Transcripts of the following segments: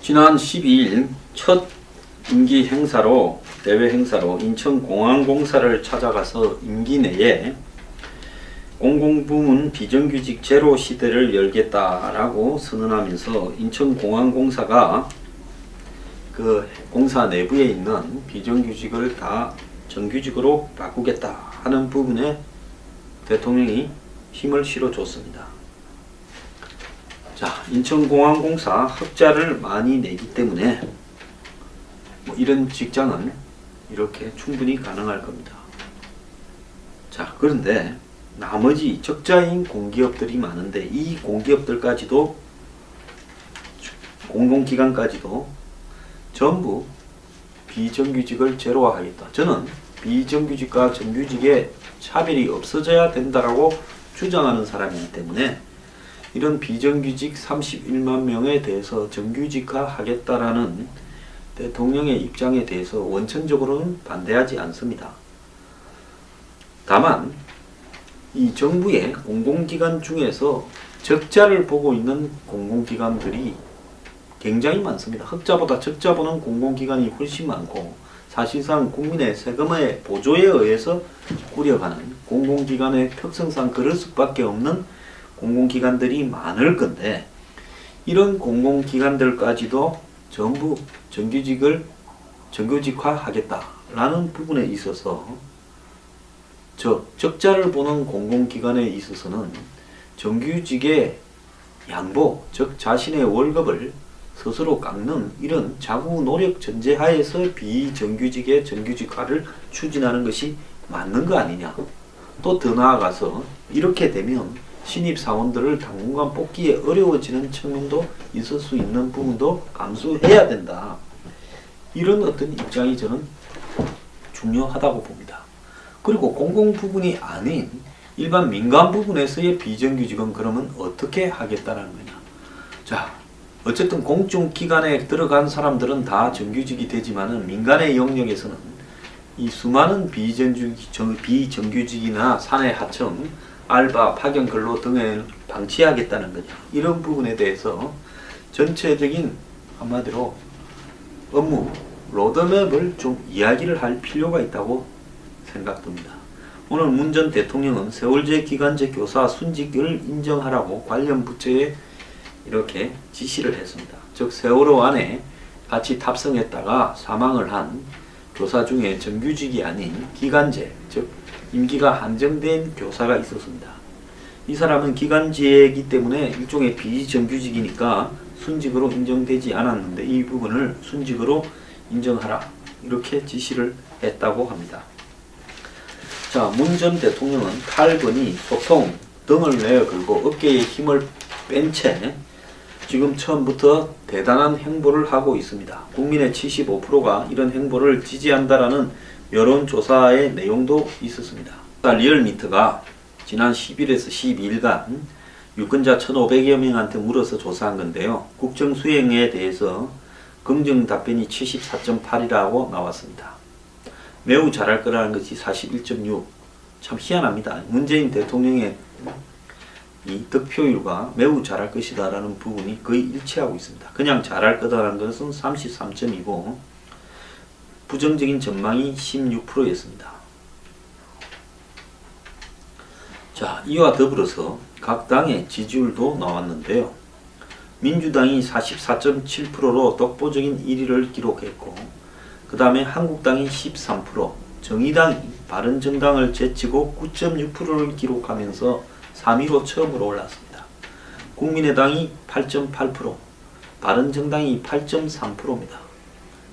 지난 12일 첫 임기 행사로 대외 행사로 인천공항공사를 찾아가서 임기 내에 공공부문 비정규직 제로 시대를 열겠다라고 선언하면서 인천공항공사가 그 공사 내부에 있는 비정규직을 다 정규직으로 바꾸겠다 하는 부분에 대통령이 힘을 실어줬습니다. 자, 인천공항공사 흑자를 많이 내기 때문에 이런 직장은 이렇게 충분히 가능할 겁니다. 자, 그런데 나머지 적자인 공기업들이 많은데 이 공기업들까지도 공공기관까지도 전부 비정규직을 제로화하겠다. 저는 비정규직과 정규직의 차별이 없어져야 된다라고 주장하는 사람이기 때문에 이런 비정규직 31만 명에 대해서 정규직화하겠다라는 대통령의 입장에 대해서 원천적으로는 반대하지 않습니다. 다만 이 정부의 공공기관 중에서 적자를 보고 있는 공공기관들이 굉장히 많습니다. 흑자보다 적자 보는 공공기관이 훨씬 많고 사실상 국민의 세금의 보조에 의해서 꾸려가는 공공기관의 특성상 그럴 수밖에 없는 공공기관들이 많을 건데 이런 공공기관들까지도 전부 정규직화하겠다라는 부분에 있어서 적자를 보는 공공기관에 있어서는 정규직의 양보, 즉 자신의 월급을 스스로 깎는 이런 자구 노력 전제하에서 비정규직의 정규직화를 추진하는 것이 맞는 거 아니냐. 또 더 나아가서 이렇게 되면 신입사원들을 당분간 뽑기에 어려워지는 측면도 있을 수 있는 부분도 감수해야 된다. 이런 어떤 입장이 저는 중요하다고 봅니다. 그리고 공공 부분이 아닌 일반 민간 부분에서의 비정규직은 그러면 어떻게 하겠다는 거냐. 자, 어쨌든 공중기관에 들어간 사람들은 다 정규직이 되지만은 민간의 영역에서는 이 수많은 비정규직이나 사내 하청, 알바, 파견 근로 등을 방치하겠다는 거냐. 이런 부분에 대해서 전체적인 한마디로 업무, 로드맵을 좀 이야기를 할 필요가 있다고 생각됩니다. 오늘 문 전 대통령은 세월제 기간제 교사 순직을 인정하라고 관련 부처에 이렇게 지시를 했습니다. 즉 세월호 안에 같이 탑승했다가 사망을 한 교사 중에 정규직이 아닌 기간제, 즉 임기가 한정된 교사가 있었습니다. 이 사람은 기간제이기 때문에 일종의 비정규직이니까 순직으로 인정되지 않았는데 이 부분을 순직으로 인정하라 이렇게 지시를 했다고 합니다. 자, 문 전 대통령은 탈건이 소통 등을 내어 걸고 어깨에 힘을 뺀 채 지금 처음부터 대단한 행보를 하고 있습니다. 국민의 75%가 이런 행보를 지지한다라는 여론조사의 내용도 있었습니다. 리얼미터가 지난 10일에서 12일간 유권자 1,500여 명한테 물어서 조사한 건데요. 국정수행에 대해서 긍정 답변이 74.8이라고 나왔습니다. 매우 잘할 거라는 것이 41.6. 참 희한합니다. 문재인 대통령의 이 득표율과 매우 잘할 것이다 라는 부분이 거의 일치하고 있습니다. 그냥 잘할 거다라는 것은 33점이고 부정적인 전망이 16%였습니다. 자, 이와 더불어서 각 당의 지지율도 나왔는데요. 민주당이 44.7%로 독보적인 1위를 기록했고 그 다음에 한국당이 13%, 정의당이 바른정당을 제치고 9.6%를 기록하면서 3위로 처음으로 올랐습니다. 국민의당이 8.8%, 바른정당이 8.3%입니다.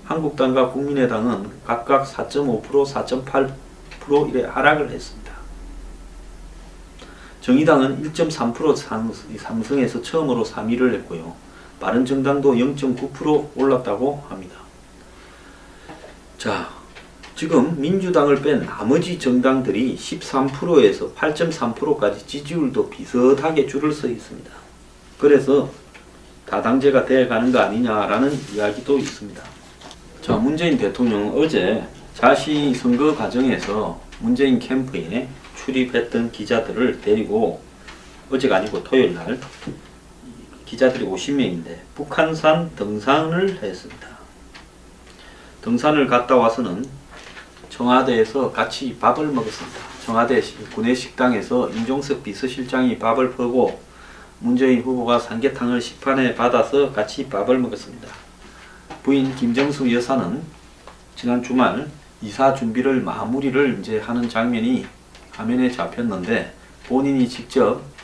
한국당과 국민의당은 각각 4.5%, 4.8% 이래 하락을 했습니다. 정의당은 1.3% 상승해서 처음으로 3위를 했고요. 바른정당도 0.9% 올랐다고 합니다. 자, 지금 민주당을 뺀 나머지 정당들이 13%에서 8.3%까지 지지율도 비슷하게 줄을 서 있습니다. 그래서 다당제가 되어가는 거 아니냐라는 이야기도 있습니다. 자, 문재인 대통령은 어제 자신이 선거 과정에서 문재인 캠프에 출입했던 기자들을 데리고 어제가 아니고 토요일 날 기자들이 50명인데 북한산 등산을 했습니다. 등산을 갔다 와서는 청와대에서 같이 밥을 먹었습니다. 청와대 구내식당에서 임종석 비서실장이 밥을 퍼고 문재인 후보가 삼계탕을 식판에 받아서 같이 밥을 먹었습니다. 부인 김정숙 여사는 지난 주말 이사 준비를 마무리를 이제 하는 장면이 화면에 잡혔는데 본인이 직접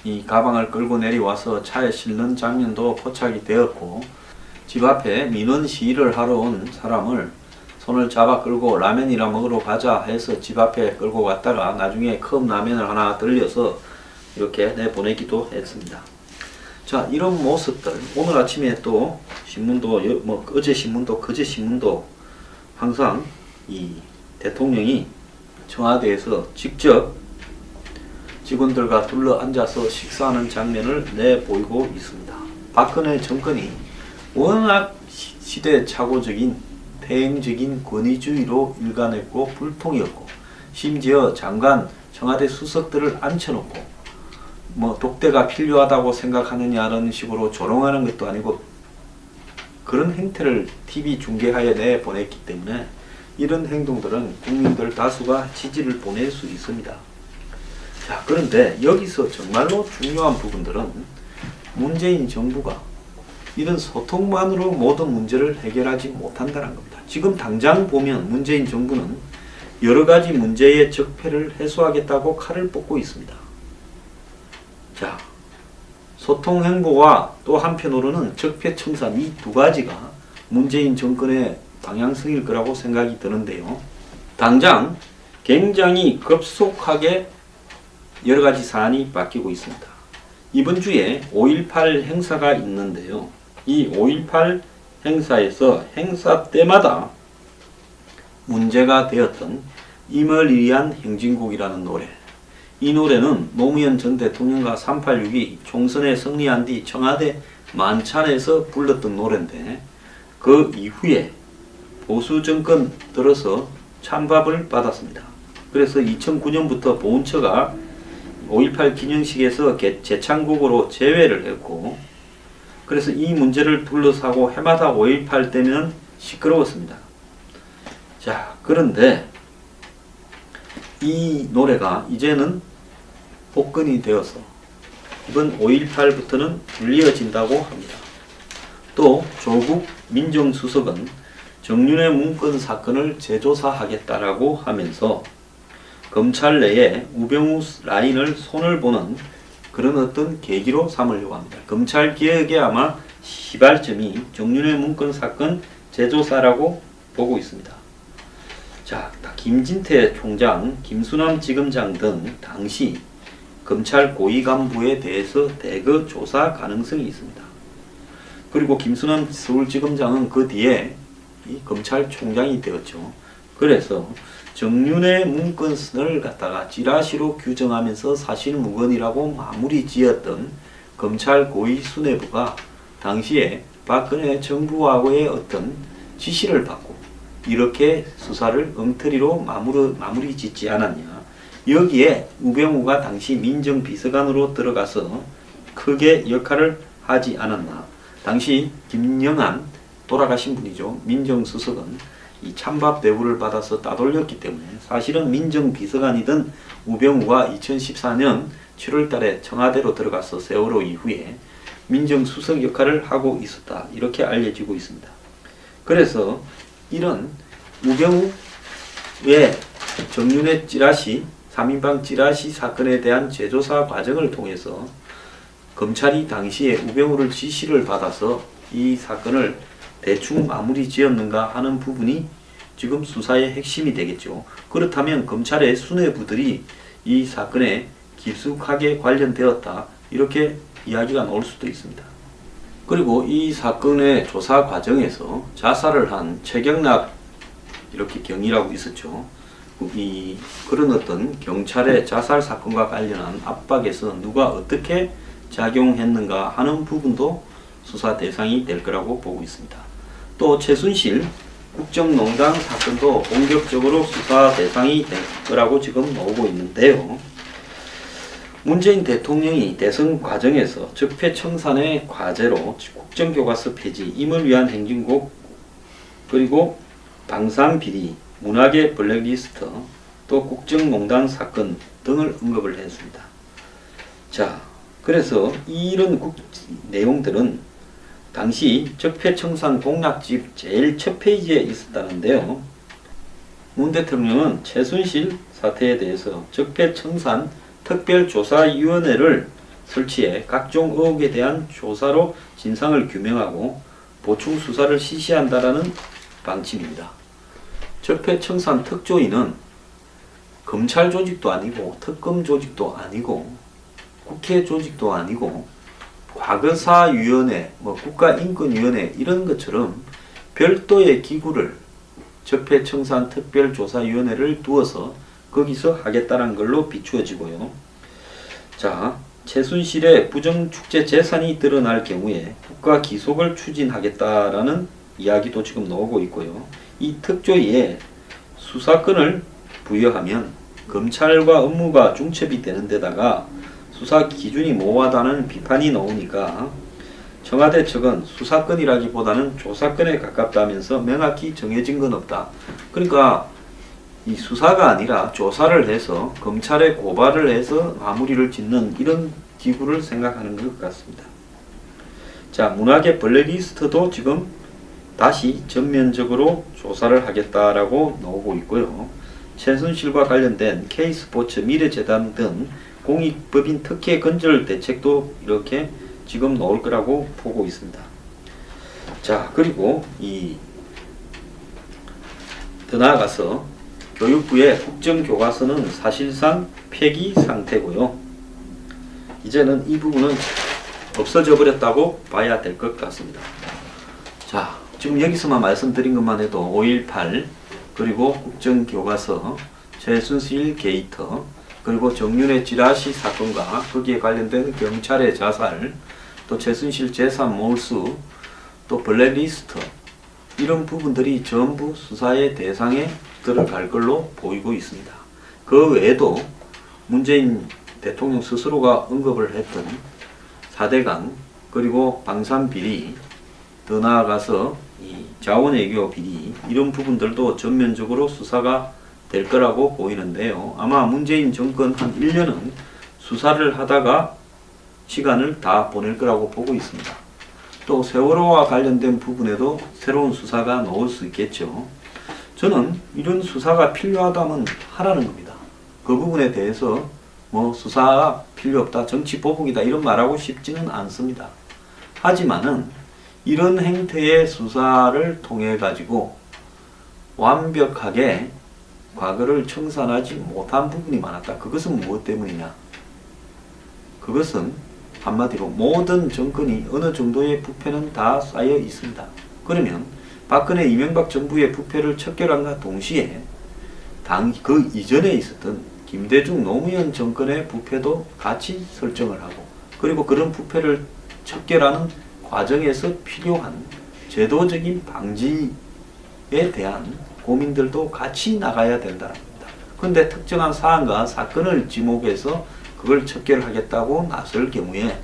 이 가방을 끌고 내려와서 차에 실는 장면도 포착이 되었고 집 앞에 민원 시위를 하러 온 사람을 손을 잡아 끌고 라면이나 먹으러 가자 해서 집 앞에 끌고 갔다가 나중에 컵라면을 하나 들려서 이렇게 내보내기도 했습니다. 자, 이런 모습들 오늘 아침에 또 신문도 어제 신문도 그제 신문도 항상 이 대통령이 청와대에서 직접 직원들과 둘러 앉아서 식사하는 장면을 내보이고 있습니다. 박근혜 정권이 워낙 시대착오적인 대행적인 권위주의로 일관했고 불통이었고 심지어 장관 청와대 수석들을 앉혀놓고 독대가 필요하다고 생각하느냐는 식으로 조롱하는 것도 아니고 그런 행태를 TV 중계하에 내보냈기 때문에 이런 행동들은 국민들 다수가 지지를 보낼 수 있습니다. 자, 그런데 여기서 정말로 중요한 부분들은 문재인 정부가 이런 소통만으로 모든 문제를 해결하지 못한다는 겁니다. 지금 당장 보면 문재인 정부는 여러 가지 문제의 적폐를 해소하겠다고 칼을 뽑고 있습니다. 자, 소통 행보와 또 한편으로는 적폐 청산 이 두 가지가 문재인 정권의 방향성일 거라고 생각이 드는데요. 당장 굉장히 급속하게 여러 가지 사안이 바뀌고 있습니다. 이번 주에 5.18 행사가 있는데요. 이 5.18 행사에서 행사 때마다 문제가 되었던 임을 위한 행진곡이라는 노래. 이 노래는 노무현 전 대통령과 386이 총선에 승리한 뒤 청와대 만찬에서 불렀던 노래인데 그 이후에 보수 정권 들어서 찬밥을 받았습니다. 그래서 2009년부터 보훈처가 5.18 기념식에서 재창곡으로 제외를 했고 그래서 이 문제를 둘러싸고 해마다 5.18 때면 시끄러웠습니다. 자, 그런데 이 노래가 이제는 복근이 되어서 이번 5.18부터는 불리어진다고 합니다. 또 조국 민정수석은 정윤회 문건 사건을 재조사하겠다라고 하면서 검찰 내에 우병우 라인을 손을 보는 그런 어떤 계기로 삼으려고 합니다. 검찰 개혁의 아마 시발점이 정윤회 문건 사건 재조사라고 보고 있습니다. 자, 김진태 총장, 김수남 지검장 등 당시 검찰 고위 간부에 대해서 대거 조사 가능성이 있습니다. 그리고 김수남 서울지검장은 그 뒤에 이 검찰총장이 되었죠. 그래서 정윤회 문건을 갖다가 찌라시로 규정하면서 사실무근이라고 마무리 지었던 검찰 고위 수뇌부가 당시에 박근혜 정부하고의 어떤 지시를 받고 이렇게 수사를 엉터리로 마무리 짓지 않았냐. 여기에 우병우가 당시 민정비서관으로 들어가서 크게 역할을 하지 않았나. 당시 김영한 돌아가신 분이죠. 민정수석은 이 찬밥 대우를 받아서 따돌렸기 때문에 사실은 민정비서관이던 우병우가 2014년 7월 달에 청와대로 들어가서 세월호 이후에 민정수석 역할을 하고 있었다. 이렇게 알려지고 있습니다. 그래서 이런 우병우의 정윤회 찌라시, 3인방 찌라시 사건에 대한 재조사 과정을 통해서 검찰이 당시에 우병우를 지시를 받아서 이 사건을 대충 마무리 지었는가 하는 부분이 지금 수사의 핵심이 되겠죠. 그렇다면 검찰의 수뇌부들이 이 사건에 깊숙하게 관련되었다. 이렇게 이야기가 나올 수도 있습니다. 그리고 이 사건의 조사 과정에서 자살을 한 최경락 이렇게 경위라고 있었죠. 그런 어떤 경찰의 자살 사건과 관련한 압박에서 누가 어떻게 작용했는가 하는 부분도 수사 대상이 될 거라고 보고 있습니다. 또 최순실 국정농단 사건도 본격적으로 수사 대상이 될 거라고 지금 나오고 있는데요. 문재인 대통령이 대선 과정에서 적폐청산의 과제로 국정교과서 폐지, 임을 위한 행진곡, 그리고 방산비리, 문학의 블랙리스트, 또 국정농단 사건 등을 언급을 했습니다. 자, 그래서 이런 내용들은 당시 적폐청산 공약집 제일 첫 페이지에 있었다는데요. 문 대통령은 최순실 사태에 대해서 적폐청산 특별조사위원회를 설치해 각종 의혹에 대한 조사로 진상을 규명하고 보충 수사를 실시한다라는 방침입니다. 적폐청산 특조위는 검찰 조직도 아니고 특검 조직도 아니고 국회 조직도 아니고 과거사위원회, 국가인권위원회 이런 것처럼 별도의 기구를 적폐청산 특별조사위원회를 두어서 거기서 하겠다는 걸로 비추어지고요. 자, 최순실의 부정축제 재산이 드러날 경우에 국가 기속을 추진하겠다라는 이야기도 지금 나오고 있고요. 이 특조위에 수사권을 부여하면 검찰과 업무가 중첩이 되는 데다가 수사 기준이 모호하다는 비판이 나오니까 청와대 측은 수사권이라기보다는 조사권에 가깝다면서 명확히 정해진 건 없다. 그러니까 이 수사가 아니라 조사를 해서 검찰에 고발을 해서 마무리를 짓는 이런 기구를 생각하는 것 같습니다. 자, 문학의 블랙리스트도 지금 다시 전면적으로 조사를 하겠다라고 나오고 있고요. 최순실과 관련된 K스포츠, 미래재단 등 공익법인 특혜 건절 대책도 이렇게 지금 나올 거라고 보고 있습니다. 자, 그리고 더 나아가서 교육부의 국정교과서는 사실상 폐기 상태고요. 이제는 이 부분은 없어져 버렸다고 봐야 될 것 같습니다. 자, 지금 여기서만 말씀드린 것만 해도 5.18 그리고 국정교과서, 최순실 게이트, 그리고 정윤회 찌라시 사건과 거기에 관련된 경찰의 자살, 또 최순실 재산 몰수, 또 블랙리스트 이런 부분들이 전부 수사의 대상에 들어갈 걸로 보이고 있습니다. 그 외에도 문재인 대통령 스스로가 언급을 했던 4대강 그리고 방산비리, 더 나아가서 이 자원외교 비리 이런 부분들도 전면적으로 수사가 될 거라고 보이는데요. 아마 문재인 정권 한 1년은 수사를 하다가 시간을 다 보낼 거라고 보고 있습니다. 또 세월호와 관련된 부분에도 새로운 수사가 나올 수 있겠죠. 저는 이런 수사가 필요하다면 하라는 겁니다. 그 부분에 대해서 수사가 필요 없다, 정치 보복이다 이런 말하고 싶지는 않습니다. 하지만은 이런 행태의 수사를 통해 가지고 완벽하게 과거를 청산하지 못한 부분이 많았다. 그것은 무엇 때문이냐? 그것은 한마디로 모든 정권이 어느 정도의 부패는 다 쌓여 있습니다. 그러면 박근혜 이명박 정부의 부패를 척결함과 동시에 그 이전에 있었던 김대중 노무현 정권의 부패도 같이 설정을 하고, 그리고 그런 부패를 척결하는 과정에서 필요한 제도적인 방지에 대한 고민들도 같이 나가야 된다는 겁니다. 그런데 특정한 사안과 사건을 지목해서 그걸 척결하겠다고 나설 경우에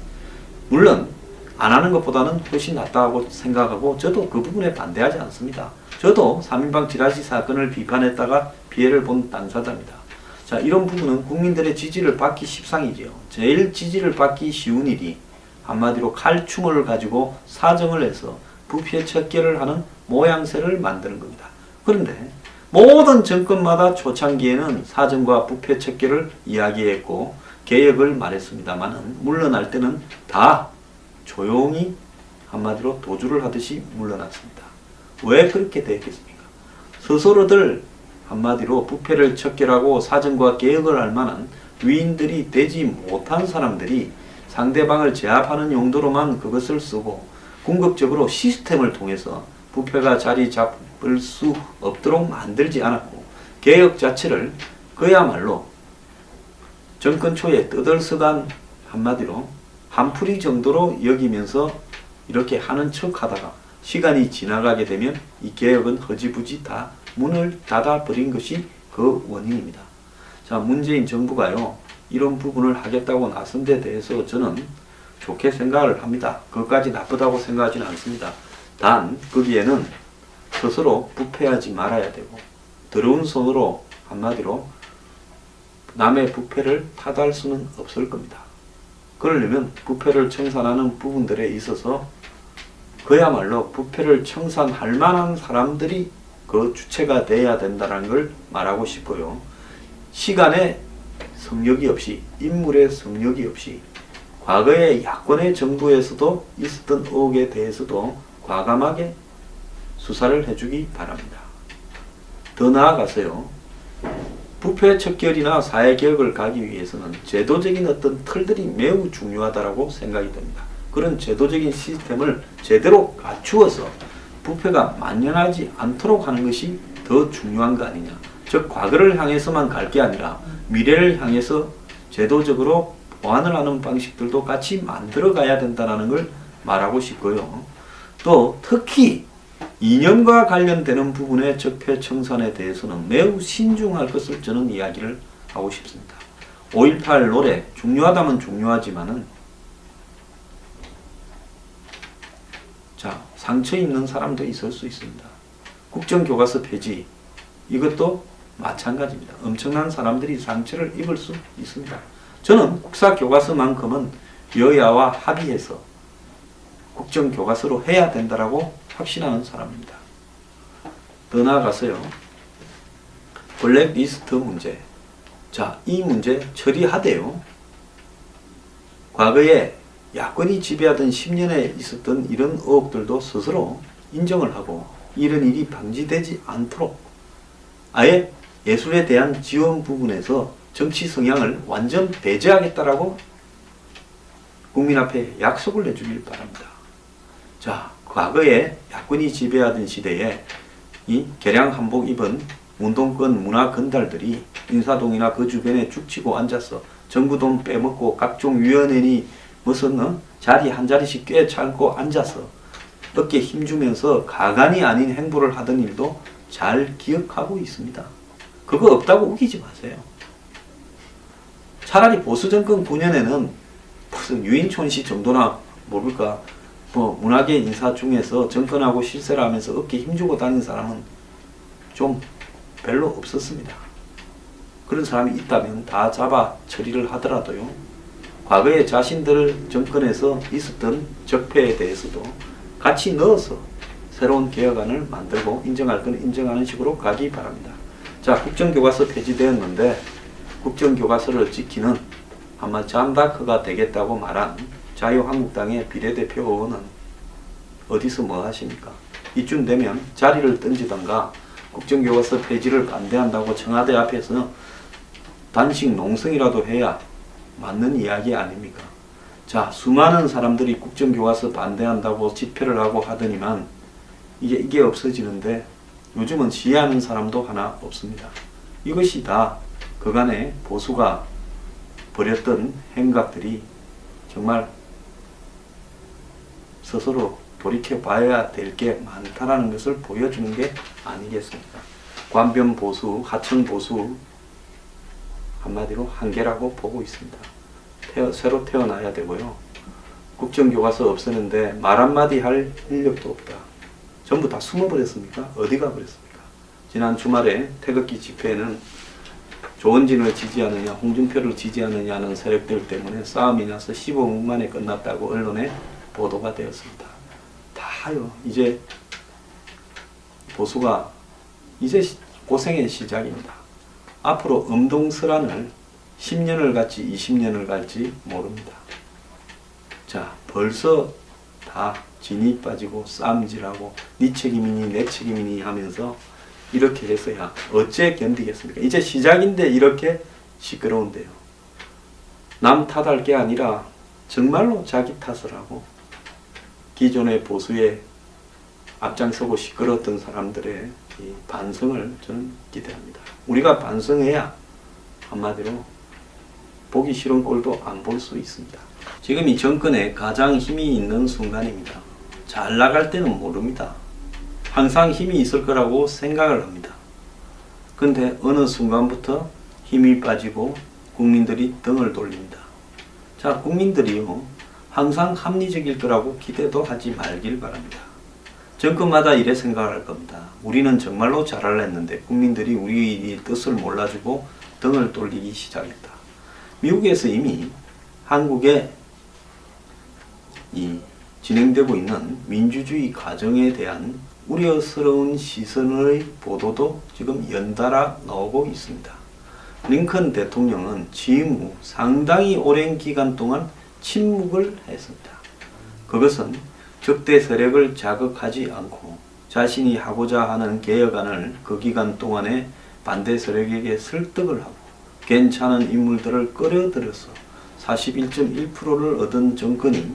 물론 안 하는 것보다는 훨씬 낫다고 생각하고 저도 그 부분에 반대하지 않습니다. 저도 3.1방 찌라시 사건을 비판했다가 피해를 본 당사자입니다. 자, 이런 부분은 국민들의 지지를 받기 십상이지요. 제일 지지를 받기 쉬운 일이 한마디로 칼춤을 가지고 사정을 해서 부패 척결을 하는 모양새를 만드는 겁니다. 그런데 모든 정권마다 초창기에는 사정과 부패 척결을 이야기했고 개혁을 말했습니다만 물러날 때는 다 조용히 한마디로 도주를 하듯이 물러났습니다. 왜 그렇게 됐겠습니까? 스스로들 한마디로 부패를 척결하고 사정과 개혁을 할 만한 위인들이 되지 못한 사람들이 상대방을 제압하는 용도로만 그것을 쓰고 궁극적으로 시스템을 통해서 부패가 자리 잡을 수 없도록 만들지 않았고 개혁 자체를 그야말로 정권 초에 떠들썩한 한마디로 한풀이 정도로 여기면서 이렇게 하는 척 하다가 시간이 지나가게 되면 이 개혁은 허지부지 다 문을 닫아버린 것이 그 원인입니다. 자, 문재인 정부가요, 이런 부분을 하겠다고 나선 데 대해서 저는 좋게 생각을 합니다. 그것까지 나쁘다고 생각하지는 않습니다. 단 거기에는 스스로 부패하지 말아야 되고 더러운 손으로 한마디로 남의 부패를 타도할 수는 없을 겁니다. 그러려면 부패를 청산하는 부분들에 있어서 그야말로 부패를 청산할 만한 사람들이 그 주체가 돼야 된다는 걸 말하고 싶고요. 시간의 성역이 없이, 인물의 성역이 없이 과거의 야권의 정부에서도 있었던 의혹에 대해서도 과감하게 수사를 해주기 바랍니다. 더 나아가서요. 부패 척결이나 사회개혁을 가기 위해서는 제도적인 어떤 틀들이 매우 중요하다고 생각이 됩니다. 그런 제도적인 시스템을 제대로 갖추어서 부패가 만연하지 않도록 하는 것이 더 중요한 거 아니냐. 즉 과거를 향해서만 갈 게 아니라 미래를 향해서 제도적으로 보완을 하는 방식들도 같이 만들어 가야 된다는 걸 말하고 싶고요. 또 특히 이념과 관련되는 부분의 적폐 청산에 대해서는 매우 신중할 것을 저는 이야기를 하고 싶습니다. 5.18 노래 중요하다면 중요하지만은 자, 상처 입는 사람도 있을 수 있습니다. 국정교과서 폐지 이것도 마찬가지입니다. 엄청난 사람들이 상처를 입을 수 있습니다. 저는 국사교과서만큼은 여야와 합의해서 국정교과서로 해야 된다라고 확신하는 사람입니다. 더 나아가서요. 블랙리스트 문제. 자, 이 문제 처리하되요. 과거에 야권이 지배하던 10년에 있었던 이런 의혹들도 스스로 인정을 하고 이런 일이 방지되지 않도록 아예 예술에 대한 지원 부분에서 정치 성향을 완전 배제하겠다라고 국민 앞에 약속을 해주길 바랍니다. 자, 과거에 야권이 지배하던 시대에 이 개량 한복 입은 운동권 문화 건달들이 인사동이나 그 주변에 죽치고 앉아서 정부 돈 빼먹고 각종 위원회니 무슨 자리 한 자리씩 꿰차고 앉아서 어깨 힘주면서 가관이 아닌 행보를 하던 일도 잘 기억하고 있습니다. 그거 없다고 우기지 마세요. 차라리 보수정권 9년에는 무슨 유인촌 씨 정도나 모를까 뭐 문화계 인사 중에서 정권하고 실세를 하면서 어깨 힘주고 다니는 사람은 좀 별로 없었습니다. 그런 사람이 있다면 다 잡아 처리를 하더라도요. 과거에 자신들 정권에서 있었던 적폐에 대해서도 같이 넣어서 새로운 개혁안을 만들고 인정할 건 인정하는 식으로 가기 바랍니다. 자, 국정교과서 폐지되었는데 국정교과서를 지키는 아마 잔다크가 되겠다고 말한 자유한국당의 비례대표 의원은 어디서 뭐 하십니까? 이쯤 되면 자리를 던지던가 국정교과서 폐지를 반대한다고 청와대 앞에서 단식 농성이라도 해야 맞는 이야기 아닙니까? 자, 수많은 사람들이 국정교과서 반대한다고 집회를 하고 하더니만 이게 없어지는데 요즘은 지혜하는 사람도 하나 없습니다. 이것이 다 그간의 보수가 벌였던 행각들이 정말 스스로 돌이켜봐야 될 게 많다는 것을 보여주는 게 아니겠습니까? 관변 보수, 하청 보수 한마디로 한계라고 보고 있습니다. 새로 태어나야 되고요. 국정교과서 없애는데 말 한마디 할 인력도 없다. 전부 다 숨어버렸습니까? 어디 가버렸습니까? 지난 주말에 태극기 집회에는 조원진을 지지하느냐 홍준표를 지지하느냐는 세력들 때문에 싸움이 나서 15분 만에 끝났다고 언론에 보도가 되었습니다. 다요. 이제 보수가 이제 고생의 시작입니다. 앞으로 엄동설안을 10년을 갈지 20년을 갈지 모릅니다. 자, 벌써 다 진이 빠지고 쌈질하고 네 책임이니 내 책임이니 하면서 이렇게 해서야 어째 견디겠습니까? 이제 시작인데 이렇게 시끄러운데요. 남 탓할 게 아니라 정말로 자기 탓을 하고 기존의 보수에 앞장서고 시끄러웠던 사람들의 이 반성을 저는 기대합니다. 우리가 반성해야 한마디로 보기 싫은 꼴도 안 볼 수 있습니다. 지금 이 정권에 가장 힘이 있는 순간입니다. 잘 나갈 때는 모릅니다. 항상 힘이 있을 거라고 생각을 합니다. 근데 어느 순간부터 힘이 빠지고 국민들이 등을 돌립니다. 자, 국민들이요, 항상 합리적일 거라고 기대도 하지 말길 바랍니다. 정권마다 이래 생각할 겁니다. 우리는 정말로 잘하려 했는데 국민들이 우리 뜻을 몰라주고 등을 돌리기 시작했다. 미국에서 이미 한국에 진행되고 있는 민주주의 과정에 대한 우려스러운 시선의 보도도 지금 연달아 나오고 있습니다. 링컨 대통령은 취임 후 상당히 오랜 기간 동안 침묵을 했습니다. 그것은 적대 세력을 자극하지 않고 자신이 하고자 하는 개혁안을 그 기간 동안에 반대 세력에게 설득을 하고 괜찮은 인물들을 끌어들여서 41.1%를 얻은 정권이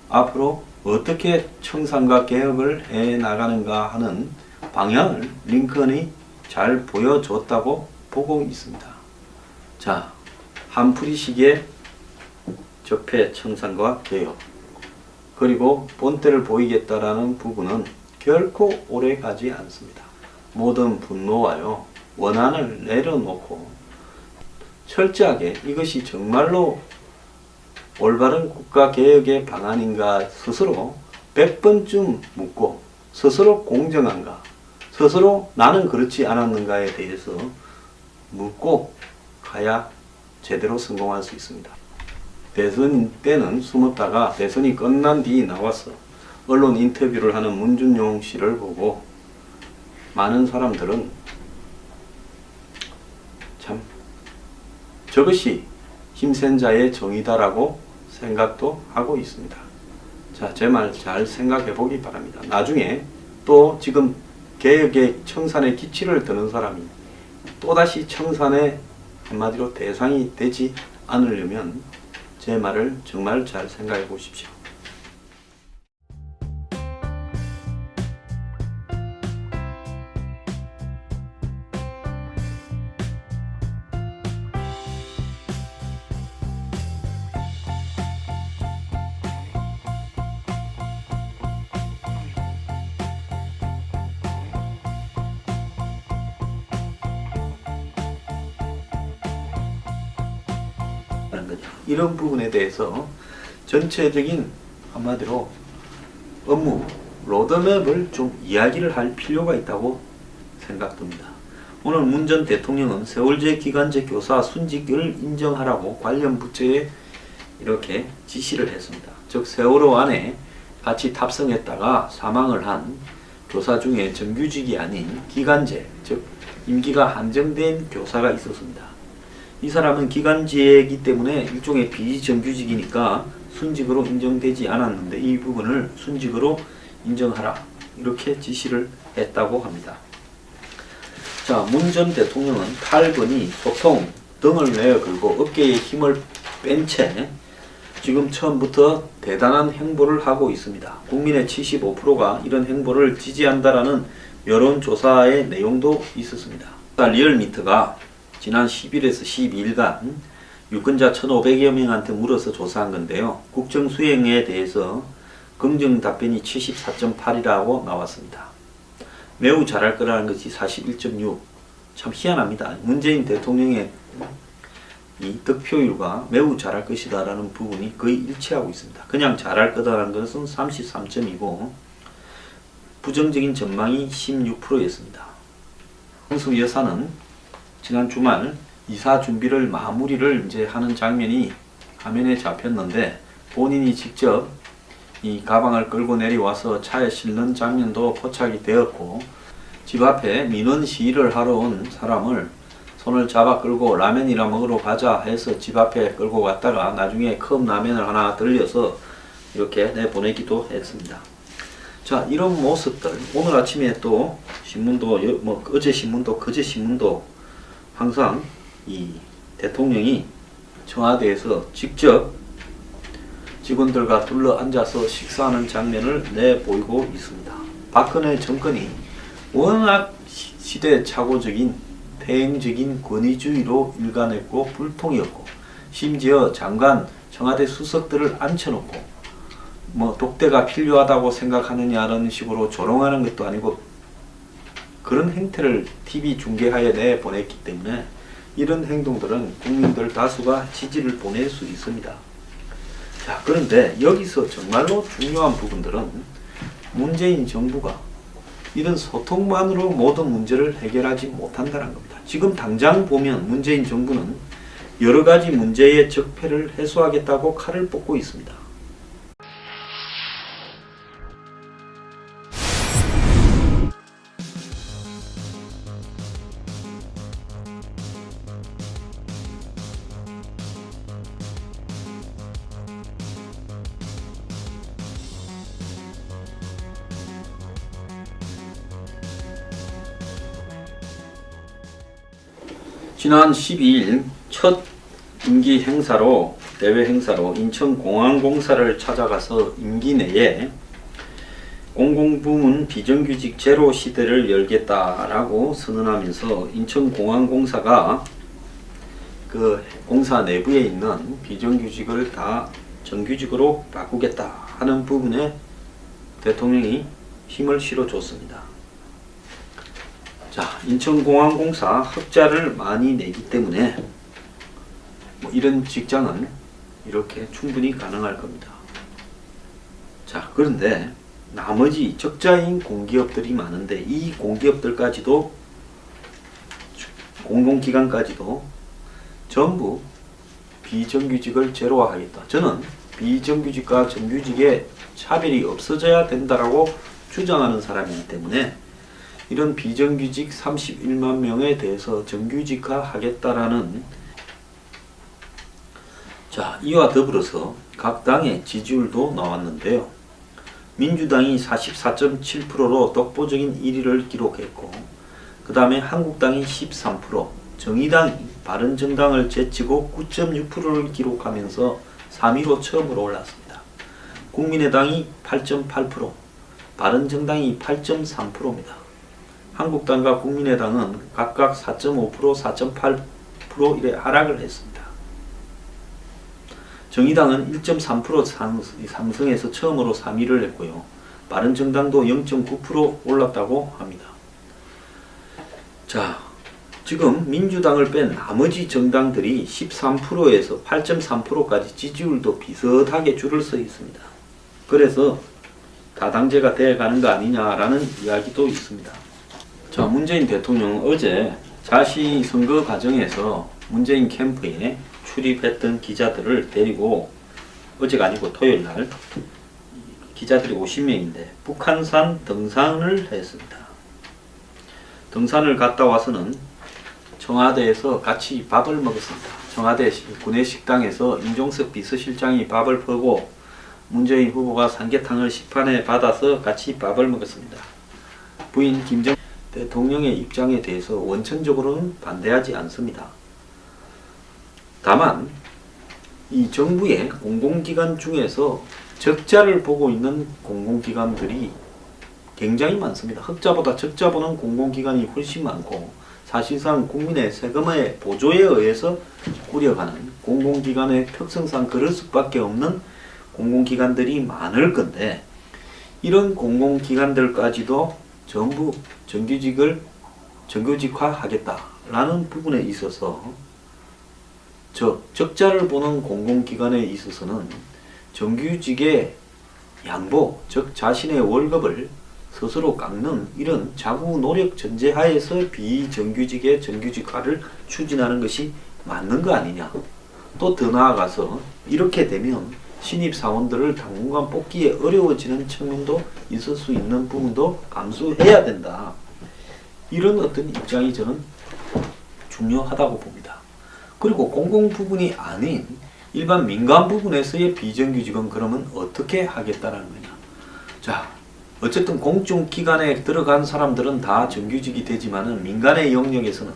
앞으로 어떻게 청산과 개혁을 해나가는가 하는 방향을 링컨이 잘 보여줬다고 보고 있습니다. 자, 한풀이식의 적폐 청산과 개혁, 그리고 본때를 보이겠다라는 부분은 결코 오래 가지 않습니다. 모든 분노와요, 원한을 내려놓고 철저하게 이것이 정말로 올바른 국가개혁의 방안인가 스스로 100번쯤 묻고 스스로 공정한가, 스스로 나는 그렇지 않았는가에 대해서 묻고 가야 제대로 성공할 수 있습니다. 대선 때는 숨었다가 대선이 끝난 뒤 나와서 언론 인터뷰를 하는 문준용 씨를 보고 많은 사람들은 참 저것이 힘센 자의 정의다라고 생각도 하고 있습니다. 자, 제 말 잘 생각해 보기 바랍니다. 나중에 또 지금 개혁의 청산의 기치를 드는 사람이 또다시 청산의 한마디로 대상이 되지 않으려면 제 말을 정말 잘 생각해 보십시오. 이런 부분에 대해서 전체적인 한마디로 업무 로드맵을 좀 이야기를 할 필요가 있다고 생각됩니다. 오늘 문 전 대통령은 세월제 기간제 교사 순직을 인정하라고 관련 부처에 이렇게 지시를 했습니다. 즉 세월호 안에 같이 탑승했다가 사망을 한 교사 중에 정규직이 아닌 기간제, 즉 임기가 한정된 교사가 있었습니다. 이 사람은 기간제이기 때문에 일종의 비정규직이니까 순직으로 인정되지 않았는데 이 부분을 순직으로 인정하라 이렇게 지시를 했다고 합니다. 자, 문 전 대통령은 탈건이 소통 등을 내어 걸고 어깨에 힘을 뺀 채 지금 처음부터 대단한 행보를 하고 있습니다. 국민의 75%가 이런 행보를 지지한다라는 여론조사의 내용도 있었습니다. 리얼미터가 지난 10일에서 12일간 유권자 1,500여 명한테 물어서 조사한 건데요. 국정 수행에 대해서 긍정 답변이 74.8이라고 나왔습니다. 매우 잘할 거라는 것이 41.6. 참 희한합니다. 문재인 대통령의 이 득표율과 매우 잘할 것이다 라는 부분이 거의 일치하고 있습니다. 그냥 잘할 거다라는 것은 33점이고 부정적인 전망이 16%였습니다. 홍수 여사는 지난 주말 이사 준비를 마무리를 이제 하는 장면이 화면에 잡혔는데 본인이 직접 이 가방을 끌고 내려와서 차에 실는 장면도 포착이 되었고 집 앞에 민원 시위를 하러 온 사람을 손을 잡아 끌고 라면이나 먹으러 가자 해서 집 앞에 끌고 갔다가 나중에 컵라면을 하나 들려서 이렇게 내보내기도 했습니다. 자, 이런 모습들 오늘 아침에 또 신문도 어제 신문도 그제 신문도 항상 이 대통령이 청와대에서 직접 직원들과 둘러 앉아서 식사하는 장면을 내보이고 있습니다. 박근혜 정권이 워낙 시대착오적인 대행적인 권위주의로 일관했고 불통이었고 심지어 장관 청와대 수석들을 앉혀놓고 독대가 필요하다고 생각하느냐는 식으로 조롱하는 것도 아니고 그런 행태를 TV 중계하에 내보냈기 때문에 이런 행동들은 국민들 다수가 지지를 보낼 수 있습니다. 자, 그런데 여기서 정말로 중요한 부분들은 문재인 정부가 이런 소통만으로 모든 문제를 해결하지 못한다는 겁니다. 지금 당장 보면 문재인 정부는 여러 가지 문제의 적폐를 해소하겠다고 칼을 뽑고 있습니다. 지난 12일 첫 임기 행사로 대외 행사로 인천공항공사를 찾아가서 임기 내에 공공부문 비정규직 제로 시대를 열겠다라고 선언하면서 인천공항공사가 그 공사 내부에 있는 비정규직을 다 정규직으로 바꾸겠다 하는 부분에 대통령이 힘을 실어줬습니다. 자, 인천공항공사 흑자를 많이 내기 때문에 이런 직장은 이렇게 충분히 가능할 겁니다. 자, 그런데 나머지 적자인 공기업들이 많은데 이 공기업들까지도 공공기관까지도 전부 비정규직을 제로화하겠다. 저는 비정규직과 정규직의 차별이 없어져야 된다라고 주장하는 사람이기 때문에 이런 비정규직 31만 명에 대해서 정규직화 하겠다라는, 자, 이와 더불어서 각 당의 지지율도 나왔는데요. 민주당이 44.7%로 독보적인 1위를 기록했고, 그 다음에 한국당이 13%, 정의당이 바른정당을 제치고 9.6%를 기록하면서 3위로 처음으로 올랐습니다. 국민의당이 8.8%, 바른정당이 8.3%입니다. 한국당과 국민의당은 각각 4.5%, 4.8% 이래 하락을 했습니다. 정의당은 1.3% 상승해서 처음으로 3위를 했고요. 바른정당도 0.9% 올랐다고 합니다. 자, 지금 민주당을 뺀 나머지 정당들이 13%에서 8.3%까지 지지율도 비슷하게 줄을 서 있습니다. 그래서 다당제가 되어가는 거 아니냐라는 이야기도 있습니다. 자, 문재인 대통령은 어제 자시 선거 과정에서 문재인 캠프에 출입했던 기자들을 데리고, 어제가 아니고 토요일날 기자들이 50명인데 북한산 등산을 했습니다. 등산을 갔다 와서는 청와대에서 같이 밥을 먹었습니다. 청와대 구내식당에서 임종석 비서실장이 밥을 퍼고 문재인 후보가 삼계탕을 식판에 받아서 같이 밥을 먹었습니다. 부인 김정 대통령의 입장에 대해서 원천적으로는 반대하지 않습니다. 다만 이 정부의 공공기관 중에서 적자를 보고 있는 공공기관들이 굉장히 많습니다. 흑자보다 적자 보는 공공기관이 훨씬 많고, 사실상 국민의 세금의 보조에 의해서 꾸려가는 공공기관의 특성상 그럴 수밖에 없는 공공기관들이 많을 건데, 이런 공공기관들까지도 전부 정규직화 하겠다라는 부분에 있어서, 적자를 보는 공공기관에 있어서는 정규직의 양보, 즉 자신의 월급을 스스로 깎는 이런 자구 노력 전제하에서 비정규직의 정규직화를 추진하는 것이 맞는 거 아니냐. 또 더 나아가서 이렇게 되면 신입사원들을 당분간 뽑기에 어려워지는 측면도 있을 수 있는 부분도 감수해야 된다. 이런 어떤 입장이 저는 중요하다고 봅니다. 그리고 공공 부분이 아닌 일반 민간 부분에서의 비정규직은 그러면 어떻게 하겠다는 거냐. 자, 어쨌든 공중기관에 들어간 사람들은 다 정규직이 되지만은 민간의 영역에서는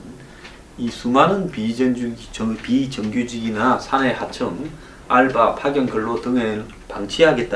이 수많은 비정규직이나 사내 하청, 알바, 파견 근로 등을 방치하겠다.